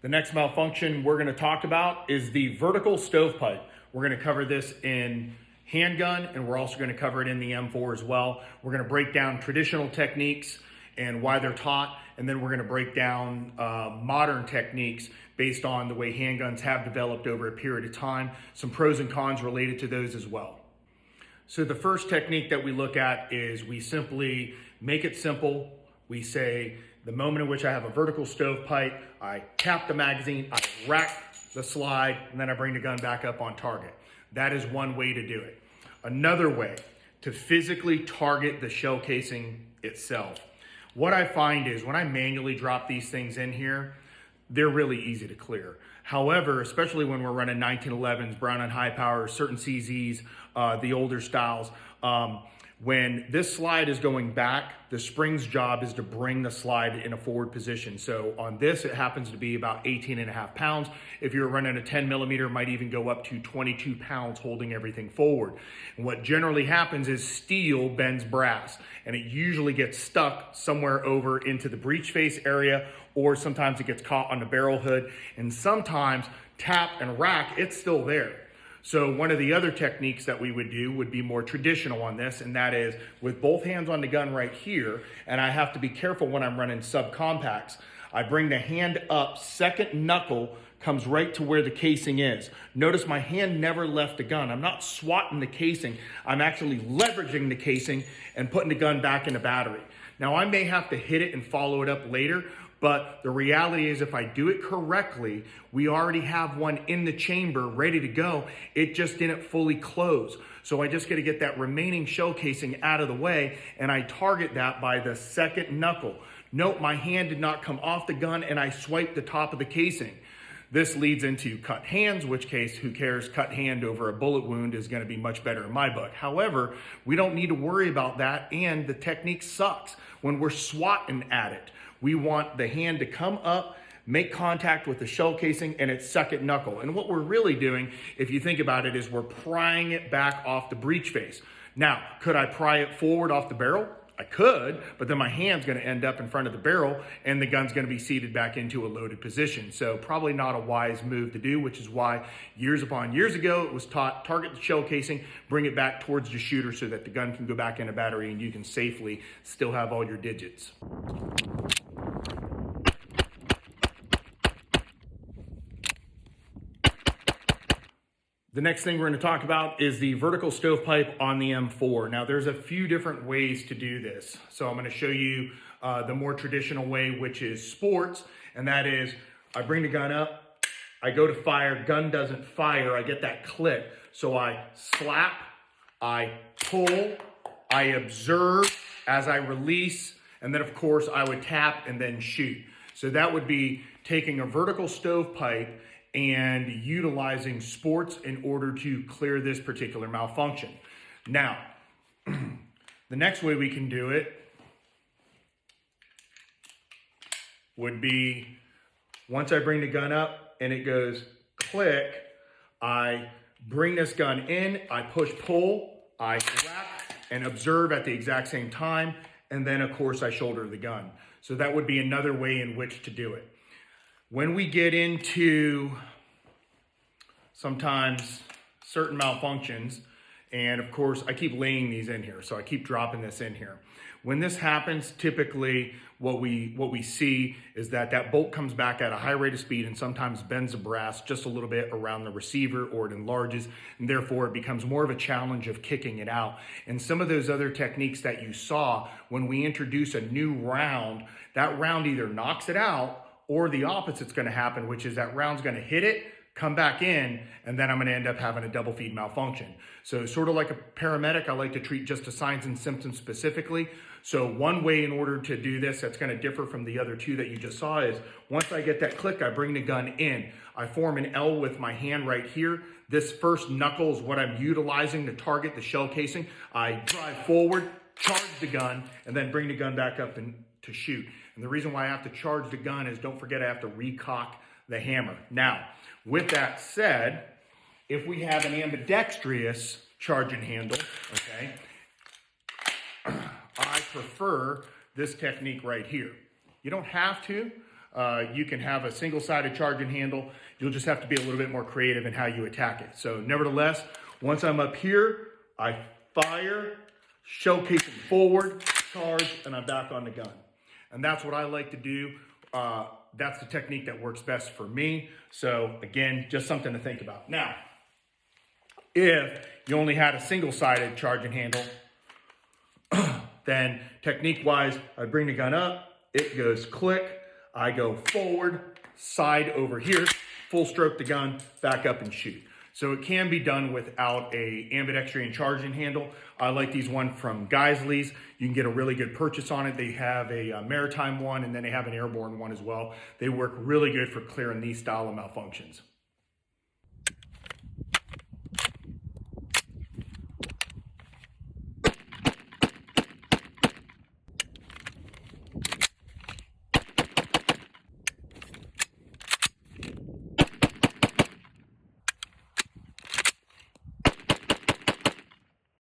The next malfunction we're going to talk about is the vertical stovepipe. We're going to cover this in Handgun, and we're also going to cover it in the M4 as well. We're going to break down traditional techniques and why they're taught, and then we're going to break down modern techniques based on the way handguns have developed over a period of time, some pros and cons related to those as well. So the first technique that we look at is we simply make it simple. We say the moment in which I have a vertical stovepipe, I cap the magazine, I rack the slide, and then I bring the gun back up on target. That is one way to do it. Another way to physically target the shell casing itself. What I find is when I manually drop these things in here, they're really easy to clear. However, especially when we're running 1911s, Brown and high power, certain CZs, the older styles, when this slide is going back, the spring's job is to bring the slide in a forward position. So on this, it happens to be about 18.5 pounds. If you're running a 10 millimeter, it might even go up to 22 pounds holding everything forward. And what generally happens is steel bends brass, and it usually gets stuck somewhere over into the breech face area, or sometimes it gets caught on the barrel hood, and sometimes tap and rack, it's still there. So one of the other techniques that we would do would be more traditional on this, and that is with both hands on the gun right here, and I have to be careful when I'm running subcompacts. I bring the hand up, second knuckle comes right to where the casing is. Notice my hand never left the gun. I'm not swatting the casing. I'm actually leveraging the casing and putting the gun back in the battery. Now I may have to hit it and follow it up later, but the reality is if I do it correctly, we already have one in the chamber ready to go. It just didn't fully close. So I just got to get that remaining shell casing out of the way, and I target that by the second knuckle. Note my hand did not come off the gun, and I swiped the top of the casing. This leads into cut hands, which case, who cares? Cut hand over a bullet wound is going to be much better in my book. However, we don't need to worry about that, and the technique sucks when we're swatting at it. We want the hand to come up, make contact with the shell casing, and its second knuckle. And what we're really doing, if you think about it, is we're prying it back off the breech face. Now, could I pry it forward off the barrel? I could, but then my hand's gonna end up in front of the barrel and the gun's gonna be seated back into a loaded position. So probably not a wise move to do, which is why years upon years ago, it was taught, target the shell casing, bring it back towards the shooter so that the gun can go back in a battery and you can safely still have all your digits. The next thing we're going to talk about is the vertical stovepipe on the M4. Now there's a few different ways to do this. So I'm going to show you the more traditional way, which is sports. And that is I bring the gun up, I go to fire, gun doesn't fire, I get that click. So I slap, I pull, I observe as I release, and then of course I would tap and then shoot. So that would be taking a vertical stovepipe and utilizing sports in order to clear this particular malfunction. Now, the next way we can do it would be once I bring the gun up and it goes click, I bring this gun in, I push pull, I wrap and observe at the exact same time, and then of course I shoulder the gun. So that would be another way in which to do it. When we get into sometimes certain malfunctions, and of course I keep laying these in here, so I keep dropping this in here. When this happens, typically what we see is that bolt comes back at a high rate of speed and sometimes bends the brass just a little bit around the receiver, or it enlarges, and therefore it becomes more of a challenge of kicking it out. And some of those other techniques that you saw, when we introduce a new round, that round either knocks it out or the opposite's going to happen, which is that round's going to hit it, come back in, and then I'm going to end up having a double feed malfunction. So sort of like a paramedic, I like to treat just the signs and symptoms specifically. So one way in order to do this that's going to differ from the other two that you just saw is once I get that click, I bring the gun in. I form an L with my hand right here. This first knuckle is what I'm utilizing to target the shell casing. I drive forward, charge the gun, and then bring the gun back up and to shoot. And the reason why I have to charge the gun is don't forget I have to recock the hammer. Now, with that said, if we have an ambidextrous charging handle, okay, I prefer this technique right here. You don't have to, You can have a single-sided charging handle. You'll just have to be a little bit more creative in how you attack it. So nevertheless, once I'm up here, I fire, showcasing forward, charge, and I'm back on the gun. And that's what I like to do. That's the technique that works best for me. So again, just something to think about. Now, if you only had a single-sided charging handle, then technique-wise, I bring the gun up, it goes click, I go forward, side over here, full stroke the gun, back up and shoot. So it can be done without a ambidextrine charging handle. I like these one from Geisley's. You can get a really good purchase on it. They have a maritime one, and then they have an airborne one as well. They work really good for clearing these style of malfunctions.